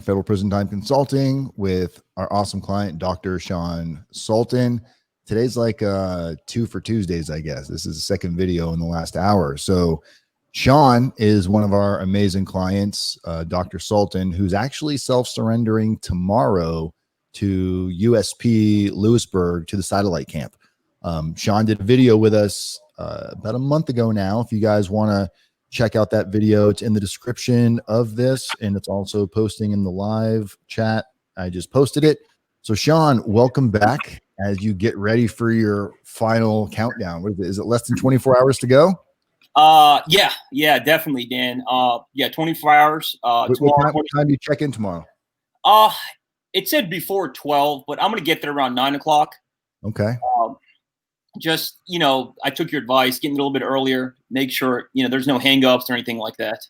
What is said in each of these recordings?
Federal Prison Time Consulting with our awesome client, Dr. Shahjahan Sultan. Today's like 2 for Tuesdays, I guess. This is the second video in the last hour. So Sean is one of our amazing clients, Dr. Sultan, who's actually self-surrendering tomorrow to USP Lewisburg to the satellite camp. Sean did a video with us about a month ago now. If you guys want to check out that video, it's in the description of this, and it's also posting in the live chat. I just posted it. So Sean, welcome back as you get ready for your final countdown. What is it, less than 24 hours to go? Yeah, definitely, Dan. 24 hours. What time do you check in tomorrow? It said before 12, but I'm going to get there around 9 o'clock. Okay. Just, I took your advice, getting a little bit earlier, make sure, there's no hangups or anything like that.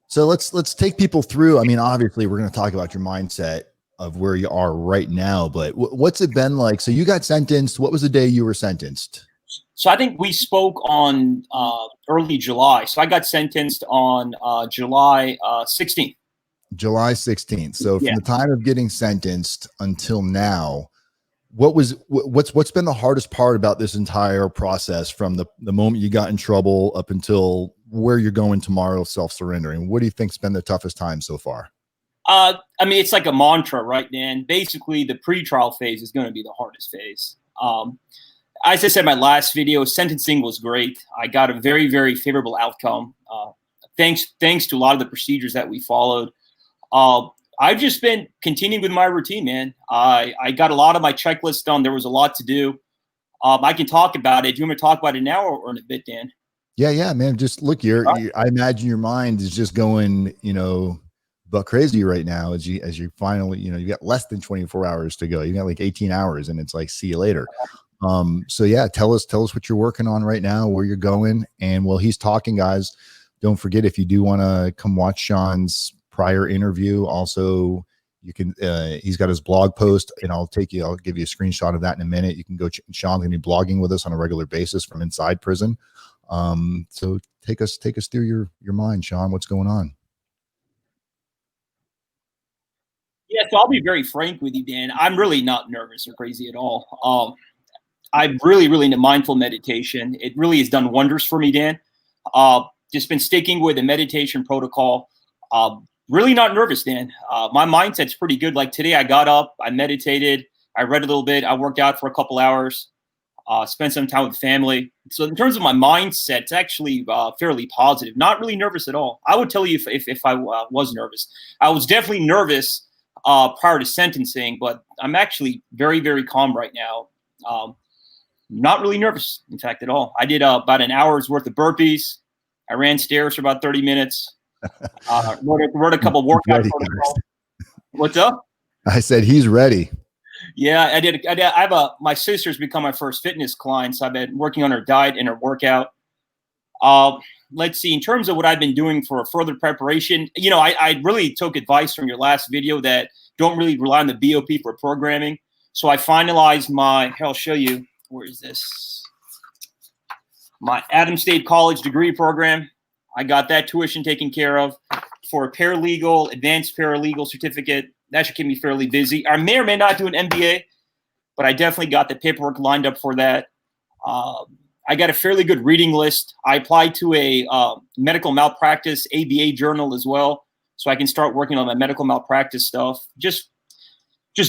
So let's take people through. I mean, obviously we're going to talk about your mindset of where you are right now, but what's it been like? So you got sentenced. What was the day you were sentenced? So I think we spoke on early July. So I got sentenced on July 16th. July 16th. So from the time of getting sentenced until now, what's been the hardest part about this entire process from the moment you got in trouble up until where you're going tomorrow, self-surrendering? What do you think's been the toughest time so far? I mean, it's like a mantra, right, Dan? Basically, the pretrial phase is going to be the hardest phase. As I said in my last video, sentencing was great. I got a very, very favorable outcome. Thanks to a lot of the procedures that we followed. I've just been continuing with my routine, man. I got a lot of my checklist done. There was a lot to do. I can talk about it. Do you want me to talk about it now or in a bit, Dan? Yeah, man. Just look, I imagine your mind is just going, buck crazy right now as you finally, you got less than 24 hours to go. You got like 18 hours and it's like, see you later. So yeah, tell us what you're working on right now, where you're going. And while he's talking, guys, don't forget, if you do want to come watch Sean's prior interview, also you can he's got his blog post, and I'll give you a screenshot of that in a minute. You can go. Sean's gonna be blogging with us on a regular basis from inside prison. So take us through your mind, Sean. What's going on? Yeah, so I'll be very frank with you, Dan. I'm really not nervous or crazy at all. I'm really into mindful meditation. It really has done wonders for me, Dan. Just been sticking with the meditation protocol. Really not nervous, Dan. My mindset's pretty good. Like today I got up, I meditated, I read a little bit, I worked out for a couple hours, spent some time with family. So in terms of my mindset, it's actually fairly positive. Not really nervous at all. I would tell you if I was nervous. I was definitely nervous prior to sentencing, but I'm actually very, very calm right now. Not really nervous, in fact, at all. I did about an hour's worth of burpees. I ran stairs for about 30 minutes. Wrote a couple workout protocols. What's up? I said he's ready. Yeah, I did. My sister's become my first fitness client, so I've been working on her diet and her workout. Let's see. In terms of what I've been doing for further preparation, I really took advice from your last video that don't really rely on the BOP for programming. So I finalized I'll show you. Where is this? My Adams State College degree program. I got that tuition taken care of. For a paralegal, advanced paralegal certificate. That should keep me fairly busy. I may or may not do an MBA, but I definitely got the paperwork lined up for that. I got a fairly good reading list. I applied to a medical malpractice ABA journal as well, so I can start working on my medical malpractice stuff. Just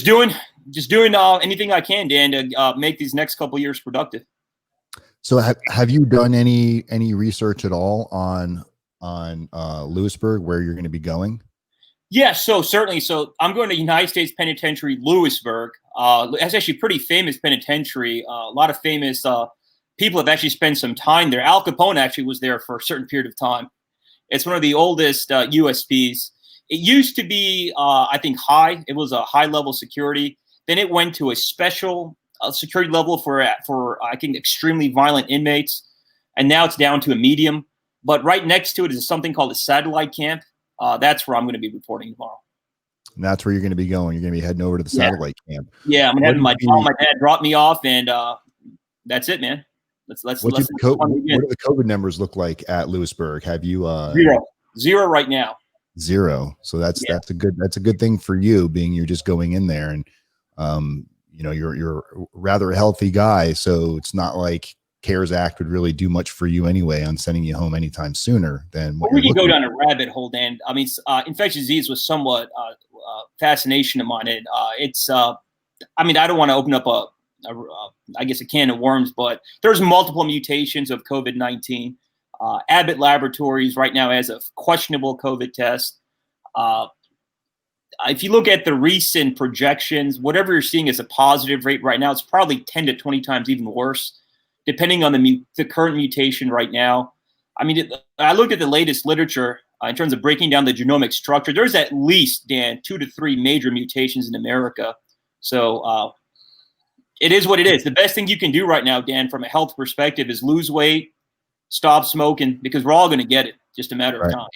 doing anything I can, Dan, to make these next couple of years productive. So have you done any research at all on Lewisburg, where you're going to be going? Yeah, so certainly. So I'm going to United States Penitentiary, Lewisburg. It's actually a pretty famous penitentiary. A lot of famous people have actually spent some time there. Al Capone actually was there for a certain period of time. It's one of the oldest USPs. It used to be, I think, high. It was a high-level security. Then it went to a special security level for I think extremely violent inmates, and now it's down to a medium. But right next to it is something called a satellite camp. That's where I'm going to be reporting tomorrow. And that's where you're going to be going. You're going to be heading over to the satellite camp. Yeah, I'm going to have my dad drop me off, and that's it, man. What do the COVID numbers look like at Lewisburg? Have you zero right now? 0. So that's a good thing for you, being you're just going in there, and you're a rather healthy guy, so it's not like CARES Act would really do much for you anyway on sending you home anytime sooner than what we you're can go looking down a rabbit hole, Dan. I mean, infectious disease was somewhat fascination of mine. It's I mean, I don't want to open up I guess a can of worms, but there's multiple mutations of COVID-19. Abbott Laboratories right now has a questionable COVID test. If you look at the recent projections, whatever you're seeing as a positive rate right now, it's probably 10 to 20 times even worse, depending on the current mutation right now. I mean, I looked at the latest literature in terms of breaking down the genomic structure. There's at least, Dan, 2 to 3 major mutations in America. So it is what it is. The best thing you can do right now, Dan, from a health perspective, is lose weight, stop smoking, because we're all going to get it. Just a matter of time.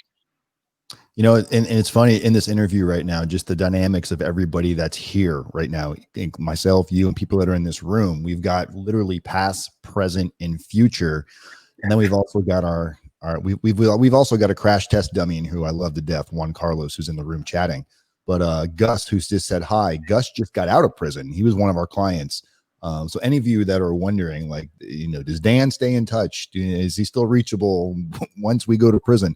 And it's funny in this interview right now, just the dynamics of everybody that's here right now, myself, you, and people that are in this room. We've got literally past, present, and future, and then we've also got we've also got a crash test dummy who I love to death, Juan Carlos, who's in the room chatting. But Gus, who's just said hi, Gus just got out of prison. He was one of our clients. So any of you that are wondering, like, does Dan stay in touch? Is he still reachable once we go to prison?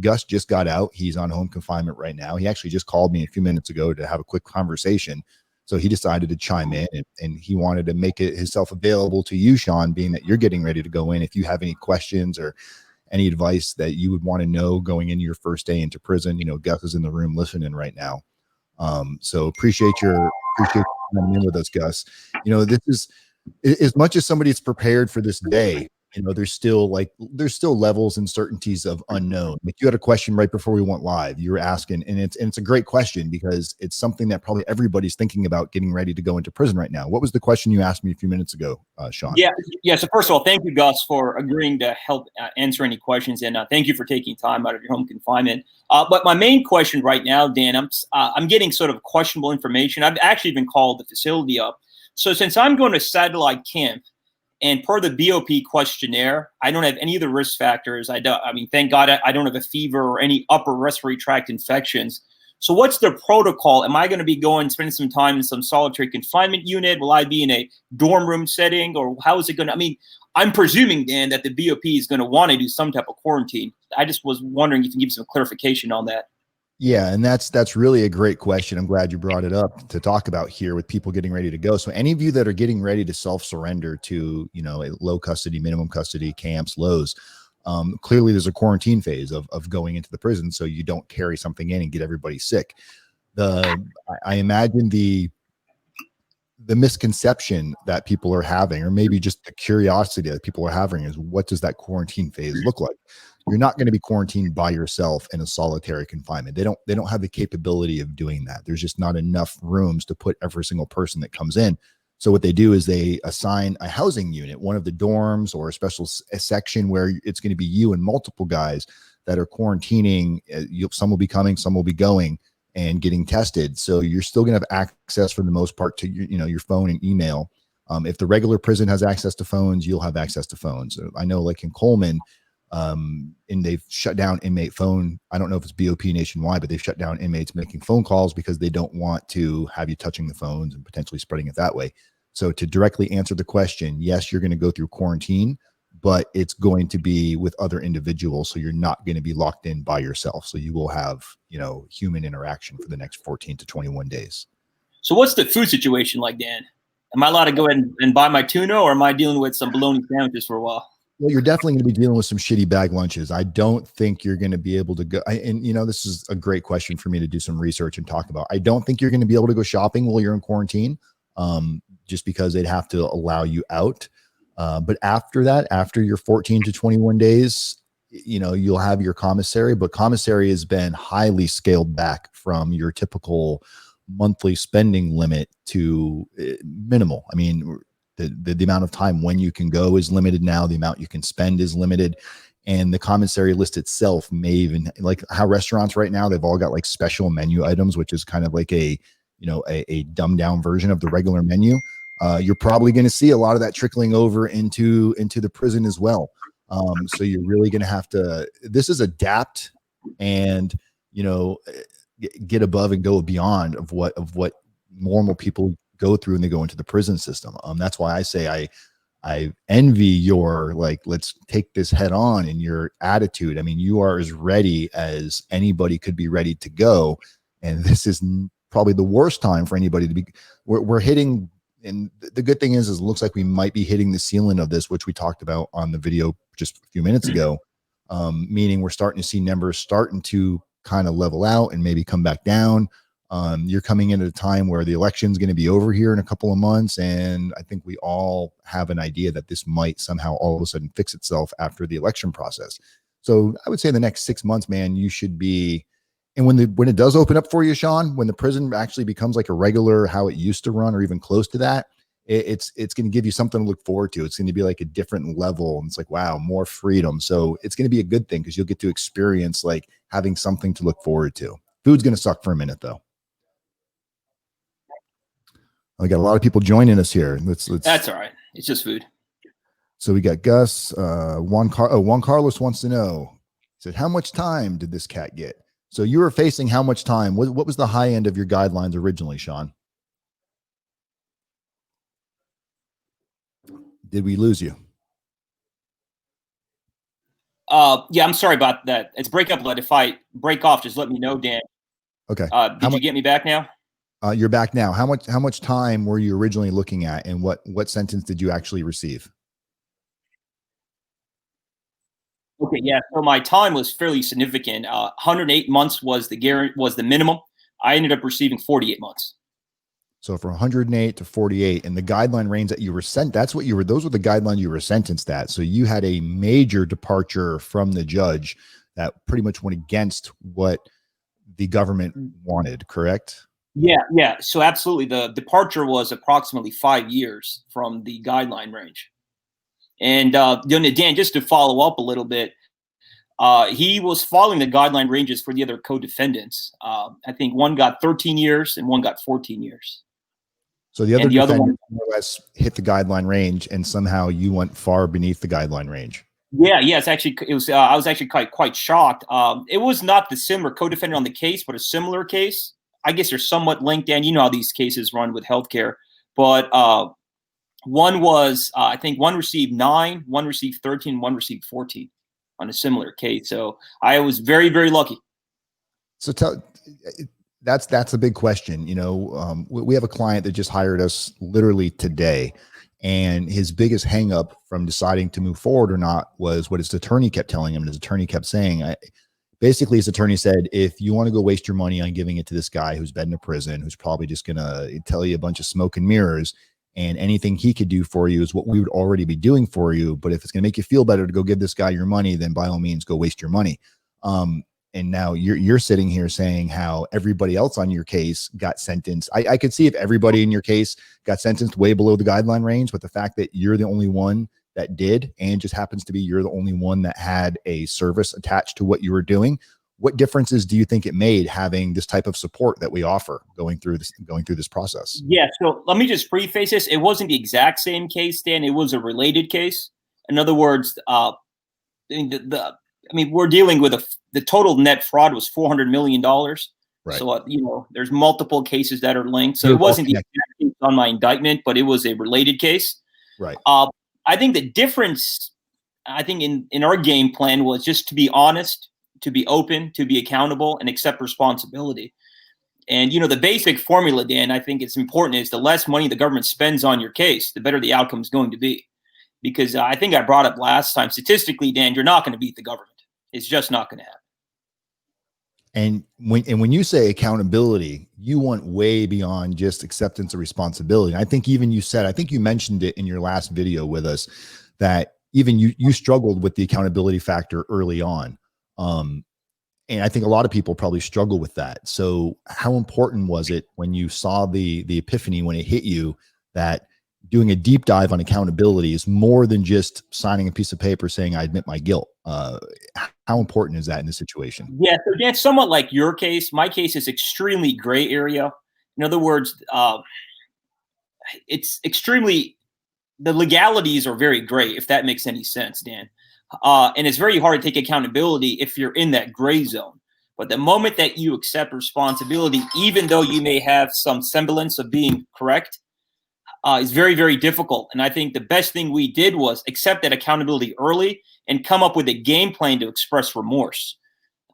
Gus just got out. He's on home confinement right now. He actually just called me a few minutes ago to have a quick conversation. So he decided to chime in, and he wanted to make himself available to you, Sean, being that you're getting ready to go in. If you have any questions or any advice that you would want to know going into your first day into prison, Gus is in the room listening right now. So appreciate you coming in with us, Gus. This is, as much as somebody's prepared for this day, there's still levels and certainties of unknown. Like, you had a question right before we went live. You were asking, and it's a great question, because it's something that probably everybody's thinking about getting ready to go into prison right now. What was the question you asked me a few minutes ago, Sean? Yeah. So first of all, thank you, Gus, for agreeing to help answer any questions, and thank you for taking time out of your home confinement. But my main question right now, Dan, I'm getting sort of questionable information. I've actually even called the facility up. So since I'm going to satellite camp, and per the BOP questionnaire, I don't have any of the risk factors. I mean, thank God I don't have a fever or any upper respiratory tract infections. So what's the protocol? Am I going to be spending some time in some solitary confinement unit? Will I be in a dorm room setting, or how is it going to? I mean, I'm presuming, Dan, that the BOP is going to want to do some type of quarantine. I just was wondering if you can give some clarification on that. Yeah, and that's really a great question. I'm glad you brought it up to talk about here with people getting ready to go. So any of you that are getting ready to self-surrender to, a low custody, minimum custody, camps, lows, clearly there's a quarantine phase of going into the prison, so you don't carry something in and get everybody sick. I imagine the misconception that people are having, or maybe just the curiosity that people are having, is, what does that quarantine phase look like? You're not going to be quarantined by yourself in a solitary confinement. They don't have the capability of doing that. There's just not enough rooms to put every single person that comes in. So what they do is they assign a housing unit, one of the dorms, or a special section where it's going to be you and multiple guys that are quarantining. Some will be coming, some will be going and getting tested. So you're still going to have access, for the most part, to your phone and email. If the regular prison has access to phones, you'll have access to phones. I know, like in Coleman, and they've shut down inmate phone. I don't know if it's BOP nationwide, but they've shut down inmates making phone calls because they don't want to have you touching the phones and potentially spreading it that way. So to directly answer the question, yes, you're going to go through quarantine, but it's going to be with other individuals. So you're not going to be locked in by yourself. So you will have, human interaction for the next 14 to 21 days. So what's the food situation like, Dan? Am I allowed to go ahead and buy my tuna, or am I dealing with some bologna sandwiches for a while? Well, you're definitely going to be dealing with some shitty bag lunches. I don't think you're going to be able to go. This is a great question for me to do some research and talk about. I don't think you're going to be able to go shopping while you're in quarantine, just because they'd have to allow you out. But after that, after your 14 to 21 days, you'll have your commissary, but commissary has been highly scaled back from your typical monthly spending limit to minimal. I mean, the amount of time when you can go is limited now. The amount you can spend is limited. And the commissary list itself may even, like how restaurants right now, they've all got like special menu items, which is kind of like a dumbed down version of the regular menu. You're probably going to see a lot of that trickling over into the prison as well. So you're really going to have to, this is adapt. And, get above and go beyond of what normal people go through when they go into the prison system. That's why I say I envy your, like, let's take this head on, and your attitude. I mean, you are as ready as anybody could be ready to go. And this is probably the worst time for anybody to be. We're hitting, and the good thing is it looks like we might be hitting the ceiling of this, which we talked about on the video just a few minutes ago. Meaning we're starting to see numbers starting to kind of level out and maybe come back down. You're coming in at a time where the election's going to be over here in a couple of months. And I think we all have an idea that this might somehow all of a sudden fix itself after the election process. So I would say in the next 6 months, man, you should be. And when it does open up for you, Sean, when the prison actually becomes like a regular, how it used to run, or even close to that, it's going to give you something to look forward to. It's going to be like a different level. And it's like, wow, more freedom. So it's going to be a good thing because you'll get to experience like having something to look forward to. Food's going to suck for a minute though. I got a lot of people joining us here. Let's. That's all right. It's just food. So we got Gus. Juan Carlos wants to know. He said, how much time did this cat get? So you were facing how much time? What was the high end of your guidelines originally, Sean? Did we lose you? Yeah, I'm sorry about that. It's break up. If I break off, just let me know, Dan. Okay. Did you get me back now? You're back now. How much time were you originally looking at, and what sentence did you actually receive? Okay, yeah. So my time was fairly significant. 108 months was the minimum. I ended up receiving 48 months. So from 108 to 48, and the guideline range that you were sent, those were the guidelines you were sentenced at. So you had a major departure from the judge that pretty much went against what the government wanted, correct? Yeah. So absolutely. The departure was approximately 5 years from the guideline range. And Dan, just to follow up a little bit, he was following the guideline ranges for the other co-defendants. I think one got 13 years and one got 14 years. So the other defendant more or less hit the guideline range, and somehow you went far beneath the guideline range. Yeah. It was. I was actually quite shocked. It was not the similar co-defendant on the case, but a similar case. I guess they're somewhat linked, and you know how these cases run with healthcare. But one was, I think, one received 9, one received 13, one received 14 on a similar case. So I was very, very lucky. So that's a big question. We have a client that just hired us literally today, and his biggest hang up from deciding to move forward or not was what his attorney kept telling him. And his attorney kept saying, basically his attorney said, if you want to go waste your money on giving it to this guy who's been to prison, who's probably just going to tell you a bunch of smoke and mirrors, and anything he could do for you is what we would already be doing for you. But if it's going to make you feel better to go give this guy your money, then by all means, go waste your money. And now you're sitting here saying how everybody else on your case got sentenced. I could see if everybody in your case got sentenced way below the guideline range, but the fact that you're the only one that did, and just happens to be you're the only one that had a service attached to what you were doing, what differences do you think it made having this type of support that we offer going through this process? Yeah. So let me just preface this. It wasn't the exact same case, Dan. It was a related case. In other words, we're dealing with the total net fraud was $400 million. Right. So, there's multiple cases that are linked. So it wasn't the exact case on my indictment, but it was a related case. Right. I think the difference, in our game plan was just to be honest, to be open, to be accountable, and accept responsibility. And, the basic formula, Dan, I think it's important, is the less money the government spends on your case, the better the outcome is going to be. Because I think I brought up last time, statistically, Dan, you're not going to beat the government. It's just not going to happen. And when you say accountability, you want way beyond just acceptance of responsibility. And I think even you mentioned it in your last video with us, that even you struggled with the accountability factor early on. And I think a lot of people probably struggle with that. So how important was it when you saw the epiphany, when it hit you, that doing a deep dive on accountability is more than just signing a piece of paper saying I admit my guilt? How important is that in this situation? Yeah, so that's somewhat like your case. My case is extremely gray area. In other words, it's the legalities are very gray, if that makes any sense, Dan. And it's very hard to take accountability if you're in that gray zone. But the moment that you accept responsibility, even though you may have some semblance of being correct, is very, very difficult. And I think the best thing we did was accept that accountability early and come up with a game plan to express remorse.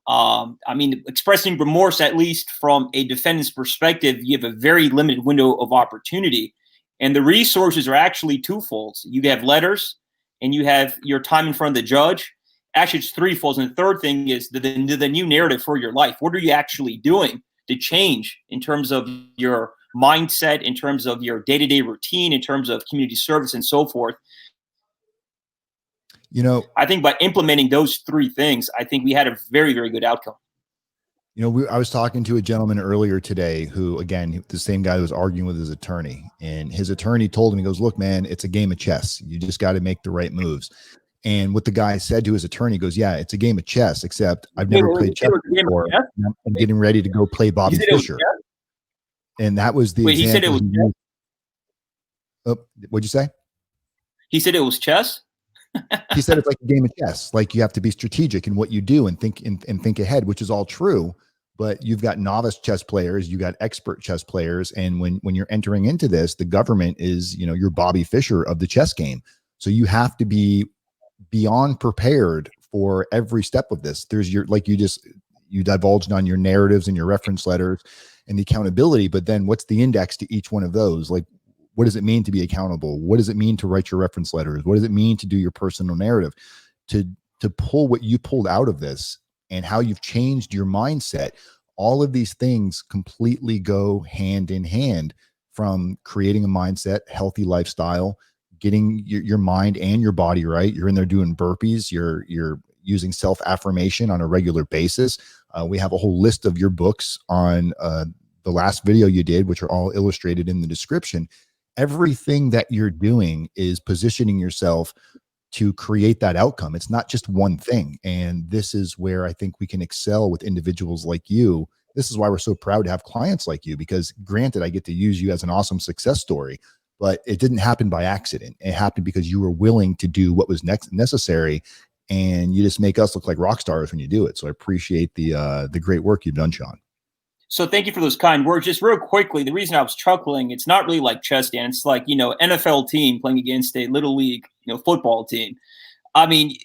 I mean, expressing remorse, at least from a defendant's perspective, you have a very limited window of opportunity. And the resources are actually twofold. You have letters and you have your time in front of the judge. Actually, it's threefold. And the third thing is the new narrative for your life. What are you actually doing to change in terms of your mindset, in terms of your day-to-day routine, in terms of community service and so forth? You know, I think by implementing those three things, I think we had a very, very good outcome. You know, I was talking to a gentleman earlier today who, again, the same guy who was arguing with his attorney, and his attorney told him, he goes, look, man, it's a game of chess. You just got to make the right moves. And what the guy said to his attorney goes, yeah, it's a game of chess, except I've never played chess before. I'm getting ready to go play Bobby Fischer. And that was the example. He said it was chess? Oh, what'd you say? He said it was chess? He said it's like a game of chess. Like, you have to be strategic in what you do and think ahead, which is all true. But you've got novice chess players, you got expert chess players, and when you're entering into this, the government is, you know, your Bobby Fischer of the chess game. So you have to be beyond prepared for every step of this. There's your, like you divulged on your narratives and your reference letters and the accountability, but then what's the index to each one of those? Like, what does it mean to be accountable? What does it mean to write your reference letters? What does it mean to do your personal narrative? To pull what you pulled out of this and how you've changed your mindset. All of these things completely go hand in hand, from creating a mindset, healthy lifestyle, getting your mind and your body right. You're in there doing burpees. You're using self-affirmation on a regular basis. We have a whole list of your books on the last video you did, which are all illustrated in the description. Everything that you're doing is positioning yourself to create that outcome. It's not just one thing. And this is where I think we can excel with individuals like you. This is why we're so proud to have clients like you, because granted, I get to use you as an awesome success story, but it didn't happen by accident. It happened because you were willing to do what was necessary. And you just make us look like rock stars when you do it. So I appreciate the great work you've done, Sean. So thank you for those kind words. Just real quickly, the reason I was chuckling, it's not really like chess, Dan. It's like, you know, NFL team playing against a little league, you know, football team. I mean,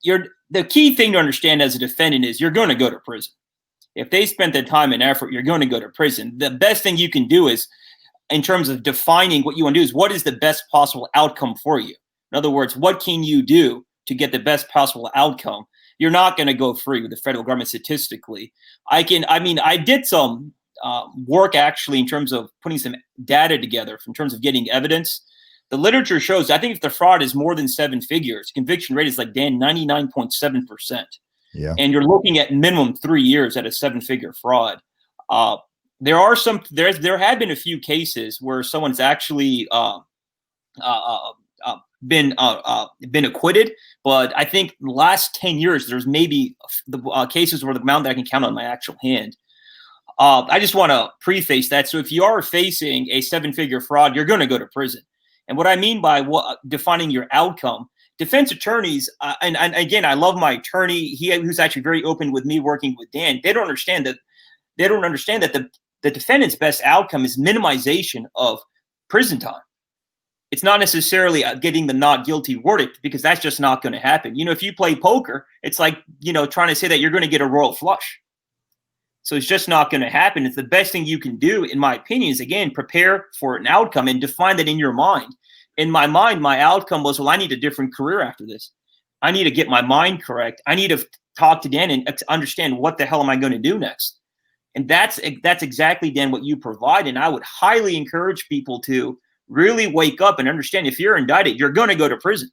the key thing to understand as a defendant is you're going to go to prison. If they spent the time and effort, you're going to go to prison. The best thing you can do is, in terms of defining what you want to do, is what is the best possible outcome for you? In other words, what can you do to get the best possible outcome? You're not going to go free with the federal government statistically. I did some work actually in terms of putting some data together in terms of getting evidence. The literature shows, I think if the fraud is more than 7 figures, conviction rate is like, Dan, 99.7%. Yeah. And you're looking at minimum 3 years at a 7-figure fraud. There have been a few cases where someone's actually been acquitted, but I think in the last 10 years, there's maybe the cases where the amount that I can count on my actual hand. I just want to preface that. So if you are facing a 7-figure fraud, you're going to go to prison. And what I mean by defining your outcome, defense attorneys, and again, I love my attorney. Who's actually very open with me working with Dan. They don't understand that the defendant's best outcome is minimization of prison time. It's not necessarily getting the not guilty verdict, because that's just not going to happen. You know, if you play poker, it's like, you know, trying to say that you're going to get a royal flush. So it's just not going to happen. It's the best thing you can do, in my opinion, is, again, prepare for an outcome and define that in your mind. In my mind, my outcome was, well, I need a different career after this. I need to get my mind correct. I need to talk to Dan and understand what the hell am I going to do next. And that's exactly, Dan, what you provide. And I would highly encourage people to really wake up and understand, if you're indicted, you're going to go to prison,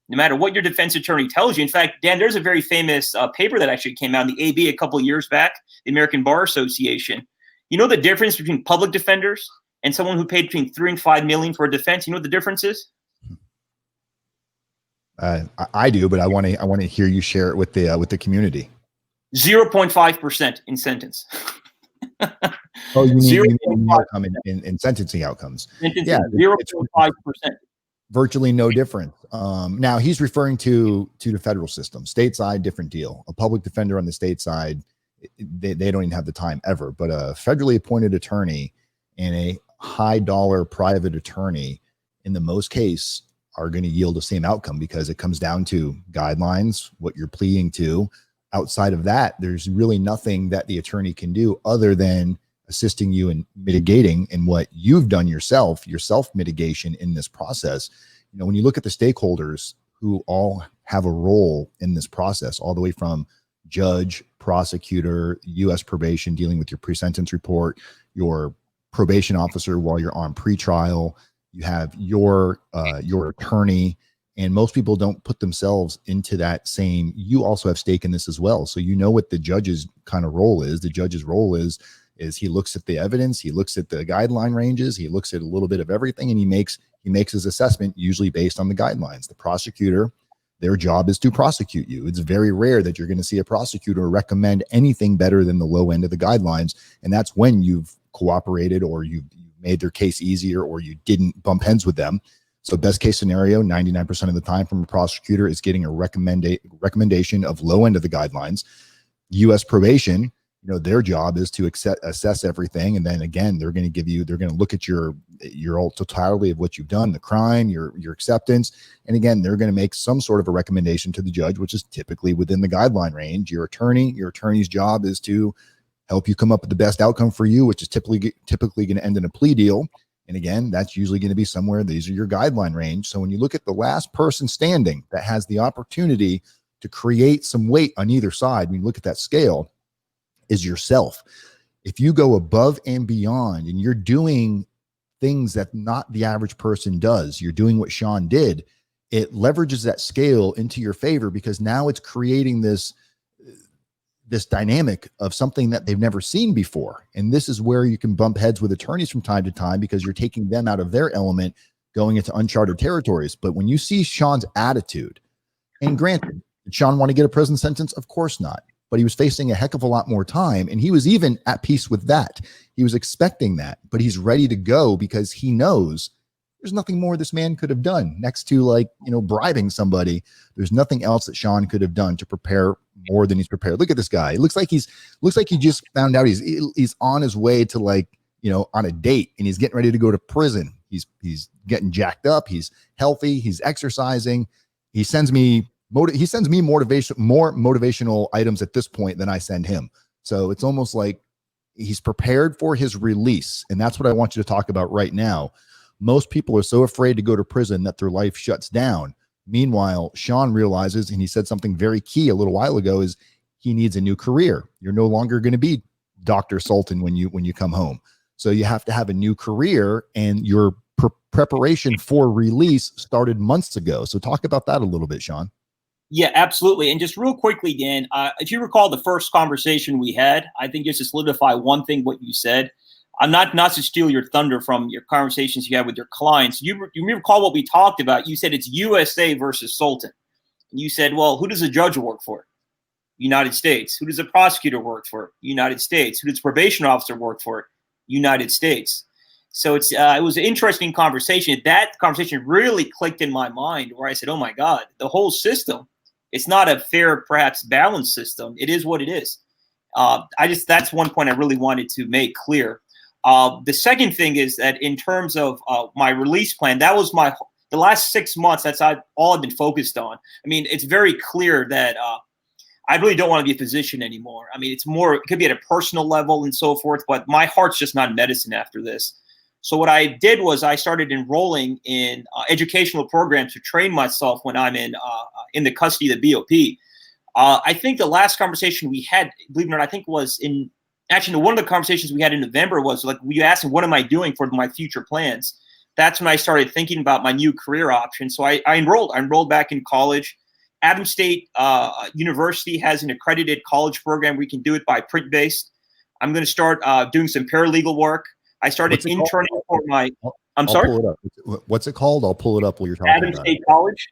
no matter what your defense attorney tells you. In fact, Dan, there's a very famous paper that actually came out in the AB a couple of years back, the American Bar Association. You know the difference between public defenders and someone who paid between $3 and $5 million for a defense? You know what the difference is? I do, but I want to hear you share it with the community. 0.5% in sentence. Oh, you mean outcome in sentencing outcomes? Yeah, 0.5%. Virtually no difference. Now he's referring to the federal system. Stateside, different deal. A public defender on the state side they don't even have the time ever. But a federally appointed attorney and a high dollar private attorney, in the most case, are going to yield the same outcome, because it comes down to guidelines, what you're pleading to. Outside of that, there's really nothing that the attorney can do other than assisting you in mitigating in what you've done yourself, your self-mitigation in this process. You know, when you look at the stakeholders who all have a role in this process, all the way from judge, prosecutor, U.S. probation dealing with your pre-sentence report, your probation officer while you're on pretrial, you have your attorney, and most people don't put themselves into that same. You also have stake in this as well. So you know what the judge's kind of role is. The judge's role is he looks at the evidence, he looks at the guideline ranges, he looks at a little bit of everything, and he makes his assessment, usually based on the guidelines. The prosecutor, their job is to prosecute you. It's very rare that you're going to see a prosecutor recommend anything better than the low end of the guidelines, and that's when you've cooperated, or you've made their case easier, or you didn't bump heads with them. So best case scenario, 99% of the time from a prosecutor is getting a recommendation of low end of the guidelines. U.S. probation, you know, their job is to assess everything. And then again, they're going to look at your totality of what you've done, the crime, your acceptance. And again, they're going to make some sort of a recommendation to the judge, which is typically within the guideline range. Your attorney's job is to help you come up with the best outcome for you, which is typically going to end in a plea deal. And again, that's usually going to be somewhere. These are your guideline range. So when you look at the last person standing that has the opportunity to create some weight on either side, when you look at that scale, is yourself. If you go above and beyond and you're doing things that not the average person does, you're doing what Sean did, it leverages that scale into your favor, because now it's creating this dynamic of something that they've never seen before. And this is where you can bump heads with attorneys from time to time, because you're taking them out of their element, going into uncharted territories. But when you see Sean's attitude, and granted, did Sean want to get a prison sentence? Of course not. But he was facing a heck of a lot more time, and he was even at peace with that. He was expecting that, but he's ready to go because he knows there's nothing more this man could have done next to, like, you know, bribing somebody. There's nothing else that Sean could have done to prepare more than he's prepared. Look at this guy. It looks like he just found out he's on his way to, like, you know, on a date, and he's getting ready to go to prison. He's getting jacked up. He's healthy. He's exercising. He sends me more motivational items at this point than I send him. So it's almost like he's prepared for his release. And that's what I want you to talk about right now. Most people are so afraid to go to prison that their life shuts down. Meanwhile, Sean realizes, and he said something very key a little while ago, is he needs a new career. You're no longer going to be Dr. Sultan when you come home. So you have to have a new career, and your preparation for release started months ago. So talk about that a little bit, Sean. Yeah, absolutely. And just real quickly, Dan, if you recall the first conversation we had, I think just to solidify one thing, what you said, I'm not to steal your thunder from your conversations you had with your clients. You recall what we talked about. You said it's USA versus Sultan. And you said, well, who does the judge work for? United States. Who does the prosecutor work for? United States. Who does the probation officer work for? United States. So it was an interesting conversation. That conversation really clicked in my mind, where I said, oh my God, the whole system, it's not a fair, perhaps balanced system. It is what it is. That's one point I really wanted to make clear. The second thing is that in terms of my release plan, that was the last 6 months. That's all I've been focused on. I mean, it's very clear that I really don't want to be a physician anymore. I mean, it could be at a personal level and so forth, but my heart's just not in medicine after this. So what I did was I started enrolling in educational programs to train myself when I'm in the custody of the BOP. I think the last conversation we had, believe it or not, I think was one of the conversations we had in November was like, you asked me, what am I doing for my future plans? That's when I started thinking about my new career options. So I enrolled back in college. Adams State University has an accredited college program. We can do it by print-based. I'm going to start doing some paralegal work. I started interning for my. I'm sorry. Pull it up. What's it called? I'll pull it up while you're talking. Adams State College.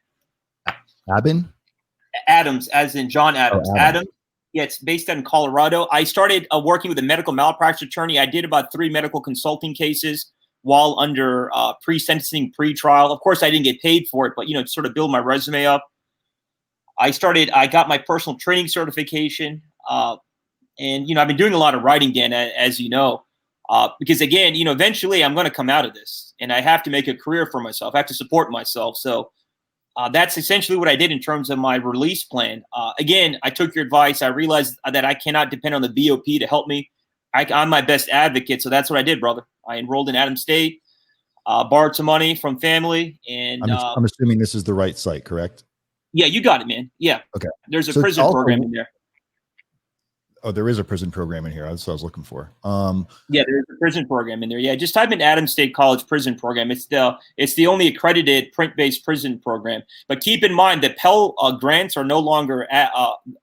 Adams, as in John Adams. Oh, Adams. Yeah, it's based in Colorado. I started working with a medical malpractice attorney. I did about 3 medical consulting cases while under pre-sentencing, pre-trial. Of course, I didn't get paid for it, but to sort of build my resume up. I got my personal training certification. And, I've been doing a lot of writing, Dan, as you know, because again, eventually I'm going to come out of this and I have to make a career for myself. I have to support myself. So that's essentially what I did in terms of my release plan. Again, I took your advice. I realized that I cannot depend on the BOP to help me. I'm my best advocate. So that's what I did, brother. I enrolled in Adams State, borrowed some money from family. And I'm assuming this is the right site, correct? Yeah, you got it, man. Yeah. Okay. There's a prison program in there. Oh, there is a prison program in here. That's what I was looking for. Yeah, there's a prison program in there. Yeah, just type in Adams State College prison program. It's the only accredited print-based prison program. But keep in mind that Pell grants are no longer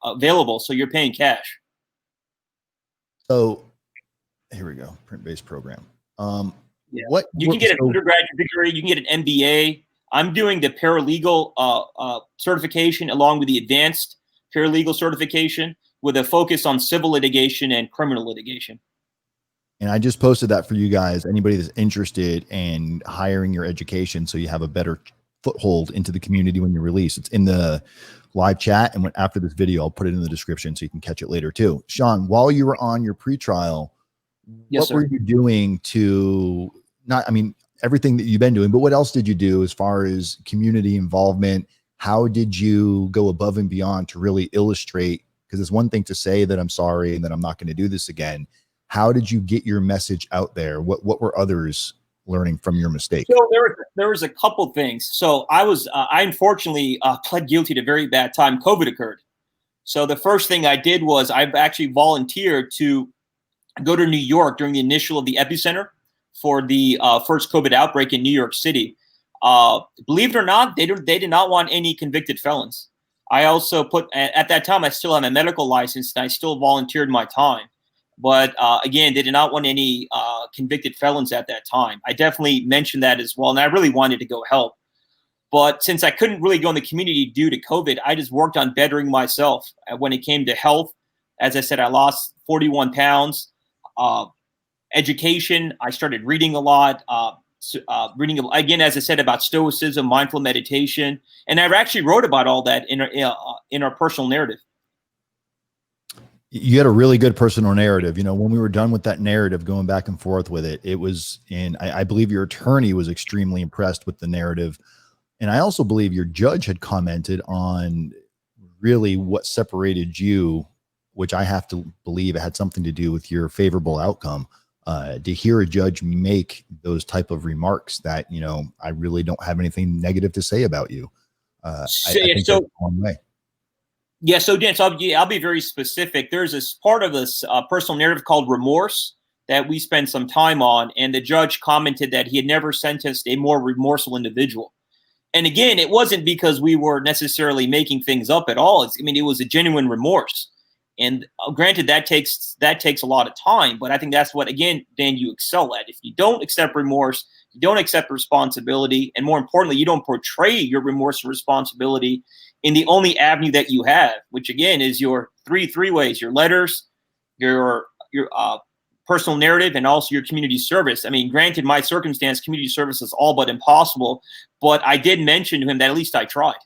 available, so you're paying cash. So here we go, print-based program. Yeah. You can get an undergraduate degree. You can get an MBA. I'm doing the paralegal certification along with the advanced paralegal certification with a focus on civil litigation and criminal litigation. And I just posted that for you guys, anybody that's interested in hiring your education so you have a better foothold into the community when you release. It's in the live chat, and after this video, I'll put it in the description so you can catch it later too. Sean, while you were on your pretrial, what were you doing to everything that you've been doing, but what else did you do as far as community involvement? How did you go above and beyond to really illustrate? Because it's one thing to say that I'm sorry and that I'm not going to do this again. How did you get your message out there? What were others learning from your mistake? So there was a couple things. So I unfortunately pled guilty at a very bad time. COVID occurred. So the first thing I did was I've actually volunteered to go to New York during the initial of the epicenter for the first COVID outbreak in New York City. Believe it or not, they did not want any convicted felons. I also at that time, I still had my medical license and I still volunteered my time. But again, they did not want any convicted felons at that time. I definitely mentioned that as well. And I really wanted to go help. But since I couldn't really go in the community due to COVID, I just worked on bettering myself. When it came to health, as I said, I lost 41 pounds. Education, I started reading a lot. Reading again, as I said, about stoicism, mindful meditation, and I actually wrote about all that in our personal narrative. You had a really good personal narrative. When we were done with that narrative, going back and forth with it, it was, and I believe your attorney was extremely impressed with the narrative, and I also believe your judge had commented on really what separated you, which I have to believe it had something to do with your favorable outcome. To hear a judge make those type of remarks that, I really don't have anything negative to say about you. I think that's a long way. Yeah. So Dan, I'll be very specific. There's this part of this personal narrative called remorse that we spent some time on. And the judge commented that he had never sentenced a more remorseful individual. And again, it wasn't because we were necessarily making things up at all. It was a genuine remorse. And granted, that takes a lot of time, but I think that's what, again, Dan, you excel at. If you don't accept remorse, you don't accept responsibility, and more importantly, you don't portray your remorse and responsibility in the only avenue that you have, which again is your three ways: your letters, your personal narrative, and also your community service. Granted, my circumstance, community service is all but impossible, but I did mention to him that at least I tried.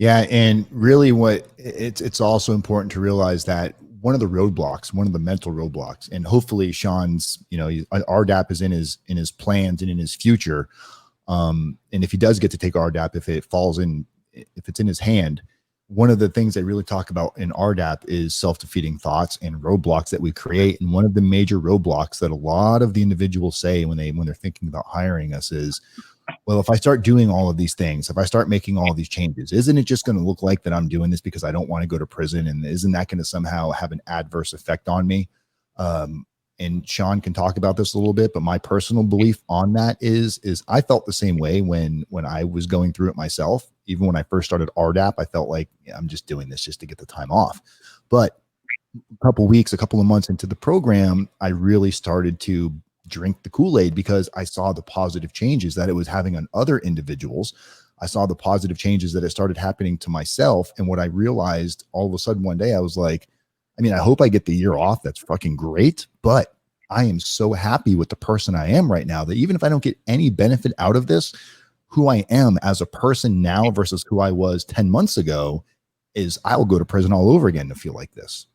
Yeah. And really it's also important to realize that one of the mental roadblocks, and hopefully Sean's, RDAP is in his plans and in his future. And if he does get to take RDAP, if it's in his hand, one of the things they really talk about in RDAP is self-defeating thoughts and roadblocks that we create. And one of the major roadblocks that a lot of the individuals say when they're thinking about hiring us is, well, if I start doing all of these things, if I start making all of these changes, isn't it just going to look like that I'm doing this because I don't want to go to prison? And isn't that going to somehow have an adverse effect on me? And Sean can talk about this a little bit, but my personal belief on that is I felt the same way when I was going through it myself. Even when I first started RDAP, I felt like I'm just doing this just to get the time off. But a couple of months into the program, I really started to drink the Kool-Aid because I saw the positive changes that it was having on other individuals. I saw the positive changes that it started happening to myself. And what I realized all of a sudden one day, I was like, I hope I get the year off. That's fucking great. But I am so happy with the person I am right now that even if I don't get any benefit out of this, who I am as a person now versus who I was 10 months ago is I'll go to prison all over again to feel like this.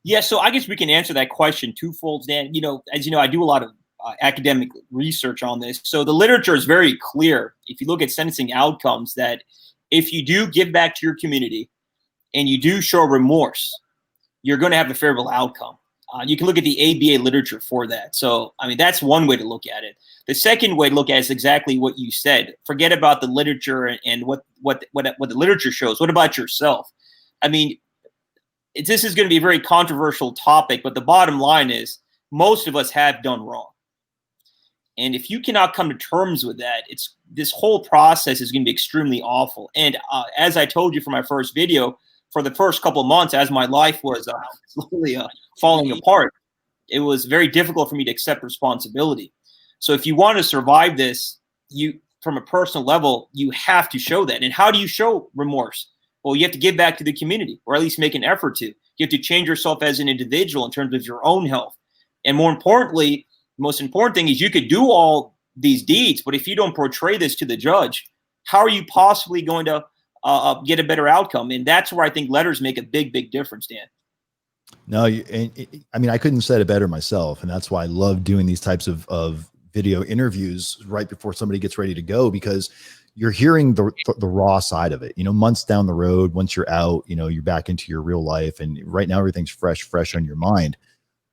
Yeah, so I guess we can answer that question twofold, Dan. As you know, I do a lot of academic research on this. So the literature is very clear. If you look at sentencing outcomes, that if you do give back to your community and you do show remorse, you're going to have a favorable outcome. You can look at the ABA literature for that. So, I mean, that's one way to look at it. The second way to look at it is exactly what you said. Forget about the literature and what the literature shows. What about yourself? I mean, this is going to be a very controversial topic, but the bottom line is most of us have done wrong. And if you cannot come to terms with that, this whole process is going to be extremely awful. And as I told you from my first video, for the first couple of months, as my life was slowly falling apart, it was very difficult for me to accept responsibility. So if you want to survive this, from a personal level, you have to show that. And how do you show remorse? Well, you have to give back to the community, or at least make an effort to. You have to change yourself as an individual in terms of your own health. And more importantly, the most important thing is you could do all these deeds, but if you don't portray this to the judge, how are you possibly going to get a better outcome? And that's where I think letters make a big, big difference, Dan. No, I mean, I couldn't have said it better myself. And that's why I love doing these types of video interviews right before somebody gets ready to go, because you're hearing the raw side of it. Months down the road, once you're out, you're back into your real life. And right now everything's fresh on your mind.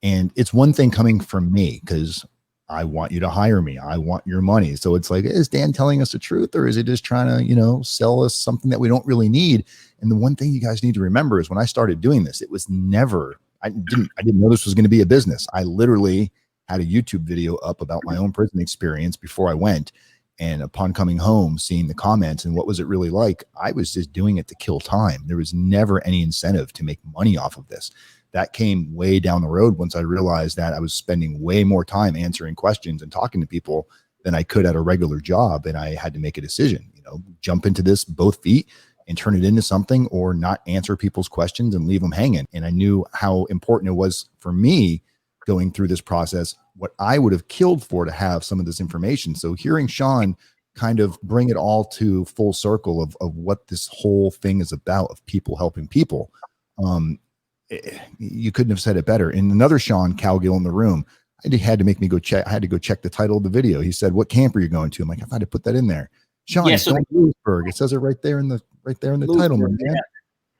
And it's one thing coming from me, because I want you to hire me. I want your money. So it's like, is Dan telling us the truth, or is he just trying to, sell us something that we don't really need? And the one thing you guys need to remember is when I started doing this, it was never, I didn't know this was going to be a business. I literally had a YouTube video up about my own prison experience before I went. And upon coming home, seeing the comments and what was it really like, I was just doing it to kill time. There was never any incentive to make money off of this. That came way down the road once I realized that I was spending way more time answering questions and talking to people than I could at a regular job. And I had to make a decision, jump into this both feet and turn it into something, or not answer people's questions and leave them hanging. And I knew how important it was for me going through this process, what I would have killed for to have some of this information. So hearing Sean kind of bring it all to full circle of what this whole thing is about, of people helping people, you couldn't have said it better. And another Sean Cowgill in the room, he had to make me go check. I had to go check the title of the video. He said, "What camp are you going to?" I'm like, I thought I put that in there. Sean, yeah, so Lewisburg. It says it right there in the title, man. Yeah.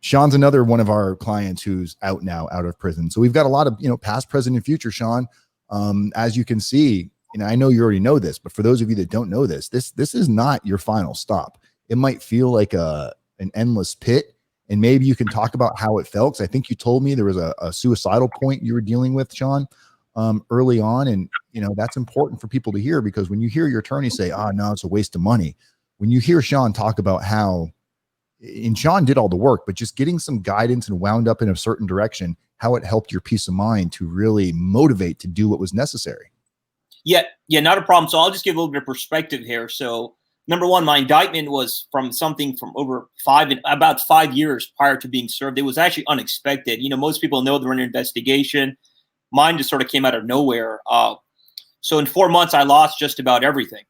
Sean's another one of our clients who's out now, out of prison. So we've got a lot of, past, present, and future, Sean. As you can see, I know you already know this, but for those of you that don't know this is not your final stop. It might feel like an endless pit, and maybe you can talk about how it felt. 'Cause I think you told me there was a suicidal point you were dealing with, Sean, early on. And, that's important for people to hear, because when you hear your attorney say, no, it's a waste of money. When you hear Sean talk about how, and Sean did all the work, but just getting some guidance and wound up in a certain direction, how it helped your peace of mind to really motivate to do what was necessary. Yeah, not a problem. So I'll just give a little bit of perspective here. So number one, my indictment was from about 5 years prior to being served. It was actually unexpected. Most people know they're in an investigation. Mine just sort of came out of nowhere. So in 4 months, I lost just about everything.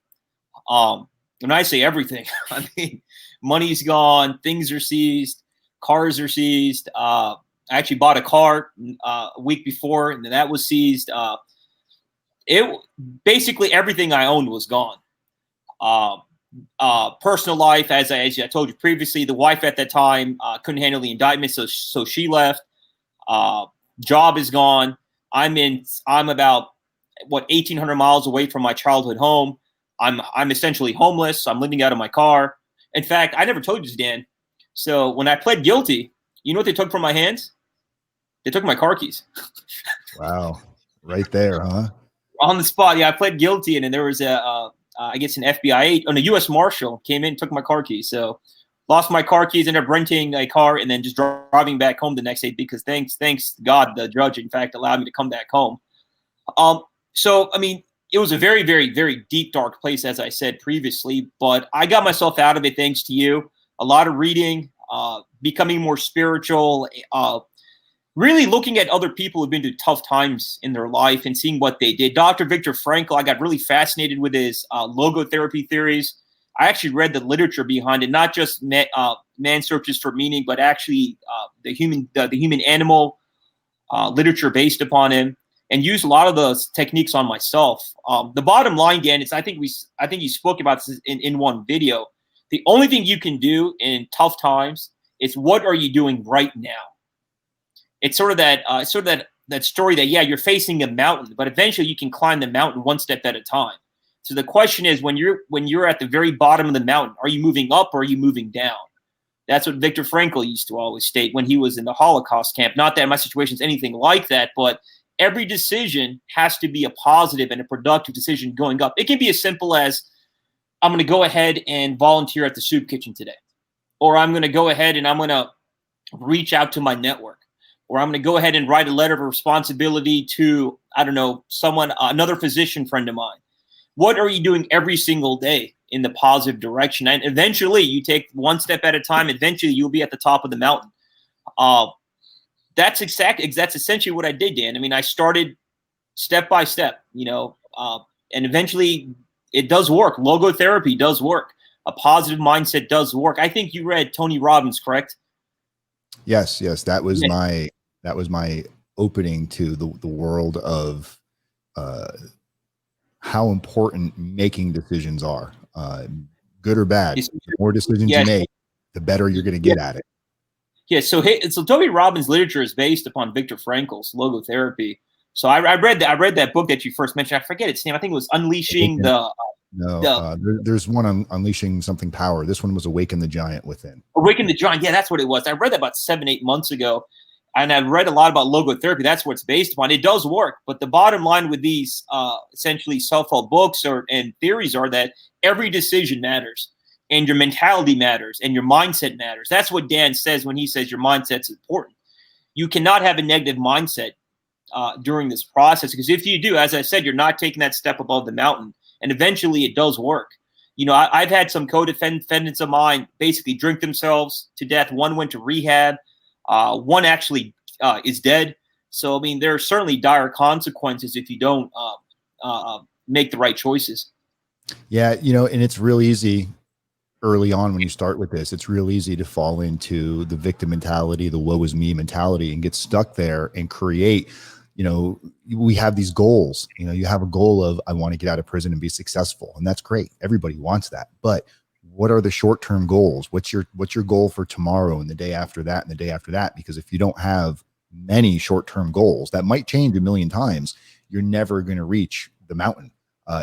When I say everything, I mean, money's gone, things are seized, cars are seized. I actually bought a car a week before, and then that was seized. Basically everything I owned was gone. Personal life, as I told you previously, the wife at that time couldn't handle the indictment, so she left. Job is gone. I'm about 1,800 miles away from my childhood home. I'm essentially homeless. I'm living out of my car. In fact, I never told you this, Dan. So when I pled guilty, you know what they took from my hands? They took my car keys. Wow. Right there, huh? On the spot. Yeah, I pled guilty, and then there was I guess an FBI a U.S. Marshal came in and took my car keys. So lost my car keys, ended up renting a car, and then just driving back home the next day, because thanks God, the judge, in fact, allowed me to come back home. So, I mean, it was a very, very, very deep, dark place, as I said previously, but I got myself out of it thanks to you. A lot of reading, becoming more spiritual, really looking at other people who've been through tough times in their life and seeing what they did. Dr. Viktor Frankl, I got really fascinated with his logotherapy theories. I actually read the literature behind it, not just man searches for meaning, but actually the human animal literature based upon him, and used a lot of those techniques on myself. The bottom line, Dan, is I think you spoke about this in one video. The only thing you can do in tough times is what are you doing right now? It's sort of that story that, yeah, you're facing a mountain, but eventually you can climb the mountain one step at a time. So the question is, when you're at the very bottom of the mountain, are you moving up or are you moving down? That's what Viktor Frankl used to always state when he was in the Holocaust camp. Not that my situation is anything like that, but every decision has to be a positive and a productive decision going up. It can be as simple as, I'm going to go ahead and volunteer at the soup kitchen today, or I'm going to go ahead and I'm going to reach out to my network, or I'm going to go ahead and write a letter of responsibility to, I don't know, someone, another physician friend of mine. What are you doing every single day in the positive direction? And eventually you take one step at a time. Eventually you'll be at the top of the mountain. That's essentially what I did, Dan. I mean, I started step by step, and eventually it does work. Logotherapy does work. A positive mindset does work. I think you read Tony Robbins, correct? Yes. That was my opening to the world of how important making decisions are, good or bad. The more decisions you make, the better you're going to get at it. Yeah. So Tony Robbins' literature is based upon Viktor Frankl's logotherapy. So I read that book that you first mentioned. I forget its name. I think it was Unleashing there's one on Unleashing Something Power. This one was Awaken the Giant Within. Awaken the Giant. Yeah, that's what it was. I read that about 7-8 months ago, and I've read a lot about logotherapy. That's what it's based upon. It does work, but the bottom line with these essentially self-help books and theories are that every decision matters, and your mentality matters, and your mindset matters. That's what Dan says when he says your mindset's important. You cannot have a negative mindset during this process, because if you do, as I said, you're not taking that step above the mountain, and eventually it does work. I've had some co-defendants of mine basically drink themselves to death. One went to rehab. One actually is dead. So, I mean, there are certainly dire consequences if you don't make the right choices. Yeah, and it's real easy early on when you start with this. It's real easy to fall into the victim mentality, the woe is me mentality, and get stuck there and create. We have these goals. You have a goal of, I want to get out of prison and be successful, and that's great. Everybody wants that. But what are the short-term goals? What's your goal for tomorrow and the day after that and the day after that? Because if you don't have many short-term goals that might change a million times, you're never going to reach the mountain.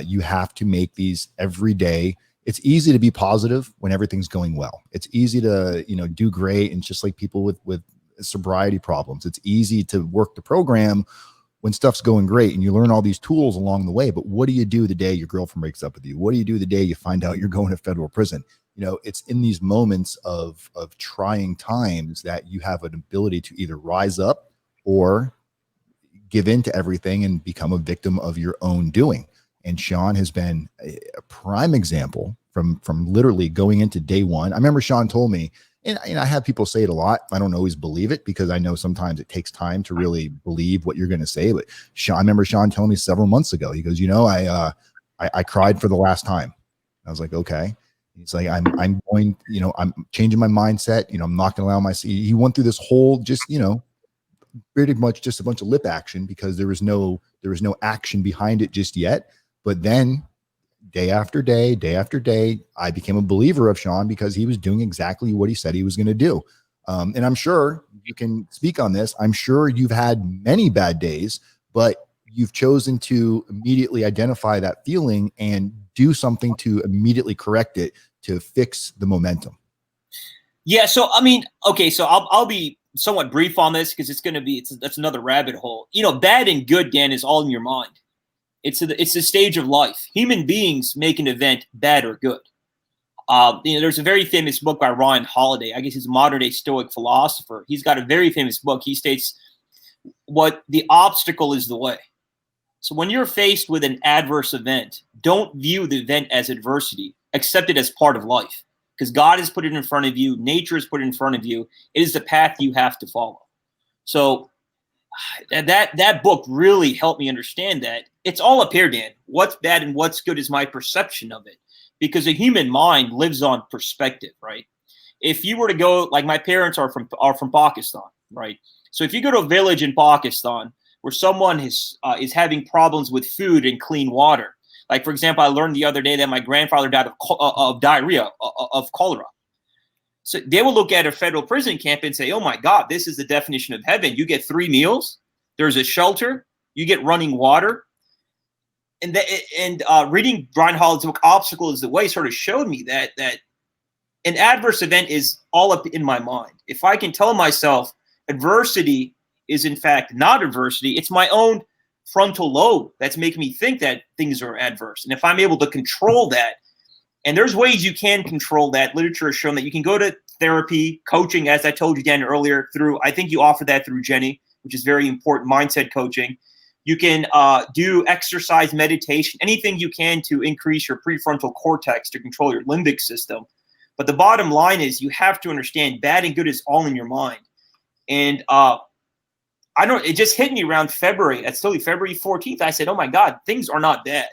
You have to make these every day. It's easy to be positive when everything's going well. It's easy to, do great. And just like people with sobriety problems, it's easy to work the program when stuff's going great and you learn all these tools along the way. But what do you do the day your girlfriend breaks up with you? What do you do the day you find out you're going to federal prison? It's in these moments of trying times that you have an ability to either rise up or give in to everything and become a victim of your own doing. And Sean has been a prime example from literally going into day one. I remember Sean told me, and I have people say it a lot. I don't always believe it because I know sometimes it takes time to really believe what you're going to say. But I remember Sean telling me several months ago, he goes, I cried for the last time. I was like, okay. He's like, I'm going, I'm changing my mindset. I'm not going to allow he went through this whole pretty much just a bunch of lip action because there was no action behind it just yet. But then day after day, I became a believer of Sean because he was doing exactly what he said he was going to do. And I'm sure you can speak on this. I'm sure you've had many bad days, but you've chosen to immediately identify that feeling and do something to immediately correct it to fix the momentum. Yeah. So, I mean, okay. So I'll be somewhat brief on this because that's another rabbit hole. Bad and good, Dan, is all in your mind. It's a stage of life. Human beings make an event bad or good. There's a very famous book by Ryan Holiday. I guess he's a modern day Stoic philosopher. He's got a very famous book. He states what the obstacle is the way. So when you're faced with an adverse event, don't view the event as adversity. Accept it as part of life because God has put it in front of you. Nature has put it in front of you. It is the path you have to follow. So that book really helped me understand that it's all up here, Dan. What's bad and what's good is my perception of it, because a human mind lives on perspective, right? If you were to go, like my parents are from Pakistan, right? So if you go to a village in Pakistan where someone is having problems with food and clean water, like, for example, I learned the other day that my grandfather died of diarrhea, of cholera. So they will look at a federal prison camp and say, oh, my God, this is the definition of heaven. You get 3 meals. There's a shelter. You get running water. And reading Brian Holland's book, Obstacle is the Way, sort of showed me that an adverse event is all up in my mind. If I can tell myself adversity is, in fact, not adversity, it's my own frontal lobe that's making me think that things are adverse. And if I'm able to control that, and there's ways you can control that. Literature has shown that you can go to therapy, coaching, as I told you, Dan, earlier, I think you offer that through Jenny, which is very important, mindset coaching. You can do exercise, meditation, anything you can to increase your prefrontal cortex to control your limbic system. But the bottom line is you have to understand bad and good is all in your mind. And it just hit me around February. That's totally February 14th. I said, oh my God, things are not bad.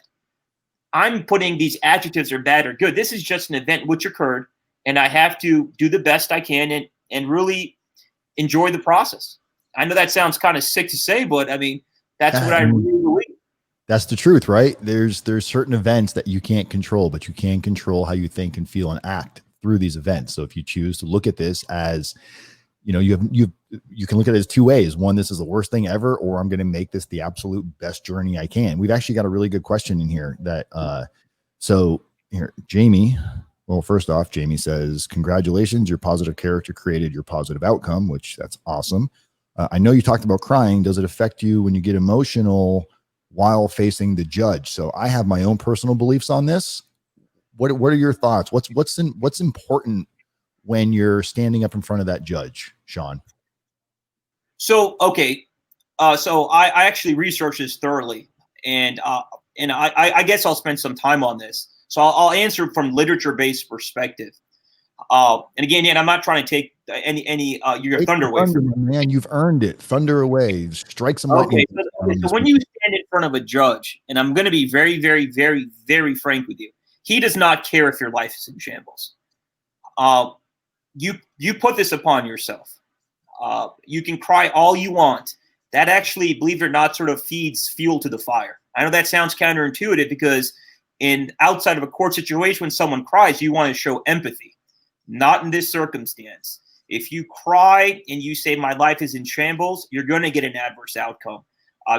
I'm putting these adjectives are bad or good. This is just an event which occurred, and I have to do the best I can and really enjoy the process. I know that sounds kind of sick to say, but I mean, that's what I really believe. That's the truth, right? There's certain events that you can't control, but you can control how you think and feel and act through these events. So if you choose to look at this as, you can look at it as 2 ways. One, this is the worst thing ever, or I'm going to make this the absolute best journey I can. We've actually got a really good question in here that, so here, Jamie, well, first off, Jamie says, congratulations, your positive character created your positive outcome, which that's awesome. I know you talked about crying. Does it affect you when you get emotional while facing the judge? So I have my own personal beliefs on this. What are your thoughts? What's important when you're standing up in front of that judge, Sean? So, okay. So I actually researched this thoroughly, and I guess I'll spend some time on this. So I'll answer from literature-based perspective. And again, I'm not trying to take any your thunder away from me. Man, you've earned it. Thunder away. Strike some lightning. Okay, so when you stand in front of a judge, and I'm going to be very, very, very, very frank with you, he does not care if your life is in shambles. You put this upon yourself. You can cry all you want. That actually, believe it or not, sort of feeds fuel to the fire. I know that sounds counterintuitive because outside of a court situation, when someone cries, you want to show empathy. Not in this circumstance. If you cry and you say my life is in shambles, you're going to get an adverse outcome.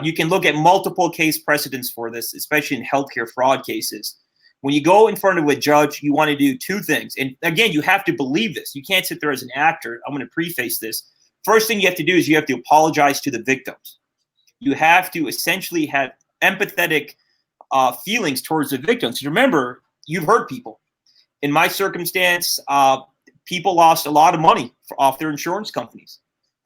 You can look at multiple case precedents for this, especially in healthcare fraud cases. When you go in front of a judge, you want to do 2 things. And again, you have to believe this. You can't sit there as an actor. I'm going to preface this. First thing you have to do is you have to apologize to the victims. You have to essentially have empathetic feelings towards the victims. Remember, you've hurt people. In my circumstance, people lost a lot of money off their insurance companies.